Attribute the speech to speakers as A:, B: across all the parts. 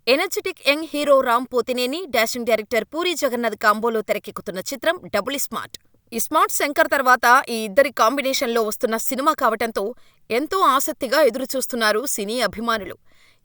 A: Energetic young hero Ram Pothineni, dashing director Puri Jagannadh కాంబోలో తెరకెక్కుతున్న చిత్రం డబుల్ స్మార్ట్. ఈ స్మార్ట్ శంకర్ తర్వాత ఈ ఇద్దరి కాంబినేషన్లో వస్తున్న సినిమా కావటంతో ఎంతో ఆసక్తిగా ఎదురుచూస్తున్నారు సినీ అభిమానులు.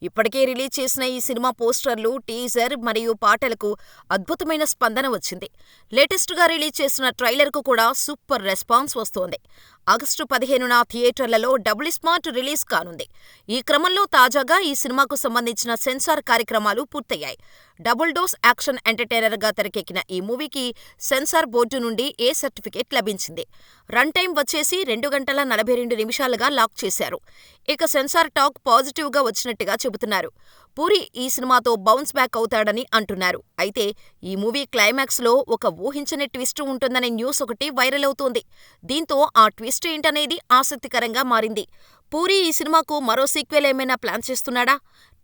A: ఇప్పటికే రిలీజ్ చేసిన ఈ సినిమా పోస్టర్లు, టీజర్ మరియు పాటలకు అద్భుతమైన స్పందన వచ్చింది. లేటెస్ట్‌గా రిలీజ్ చేసిన ట్రైలర్‌కు కూడా సూపర్ రెస్పాన్స్ వస్తోంది. ఆగస్టు 15న థియేటర్లలో డబుల్ స్మార్ట్ రిలీజ్ కానుంది. ఈ క్రమంలో తాజాగా ఈ సినిమాకు సంబంధించిన సెన్సార్ కార్యక్రమాలు పూర్తయ్యాయి. డబుల్ డోస్ యాక్షన్ ఎంటర్టైనర్‌గా తెరకెక్కిన ఈ మూవీకి సెన్సార్ బోర్డు నుండి ఏ సర్టిఫికేట్ లభించింది. రన్ టైం వచ్చేసి 2 గంటల 42 నిమిషాలుగా లాక్ చేశారు. ఇక సెన్సార్ టాక్ పాజిటివ్‌గా వచ్చినట్టుగా చెబుతున్నారు. పూరి ఈ సినిమాతో బౌన్స్ బ్యాక్ అవుతాడని అంటున్నారు. అయితే ఈ మూవీ క్లైమాక్స్‌లో ఒక ఊహించని ట్విస్ట్ ఉంటుందనే న్యూస్ ఒకటి వైరల్ అవుతోంది. దీంతో ఆ ట్విస్ట్ ఏంటనేది ఆసక్తికరంగా మారింది. పూరి ఈ సినిమాకు మరో సీక్వెల్ ఏమైనా ప్లాన్ చేస్తున్నాడా?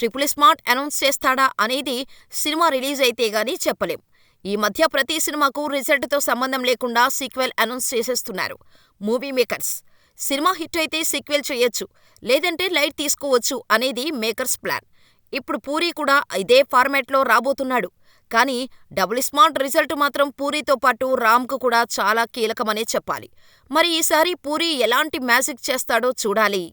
A: ట్రిపుల్ స్మార్ట్ అనౌన్స్ చేస్తాడా అనేది సినిమా రిలీజ్ అయితే గానీ చెప్పలేం. ఈ మధ్య ప్రతి సినిమాకు రిజల్ట్‌తో సంబంధం లేకుండా సీక్వెల్ అనౌన్స్ చేసేస్తున్నారు మూవీ మేకర్స్. సినిమా హిట్ అయితే సీక్వెల్ చేయొచ్చు, లేదంటే లైట్ తీసుకోవచ్చు అనేది మేకర్స్ ప్లాన్. ఇప్పుడు పూరి కూడా ఇదే ఫార్మాట్లో రాబోతున్నాడు. కానీ డబుల్ స్మార్ట్ రిజల్ట్ మాత్రం పూరితో పాటు రామ్‌కు కూడా చాలా కీలకమనే చెప్పాలి. మరి ఈసారి పూరి ఎలాంటి మ్యాజిక్ చేస్తాడో చూడాలి.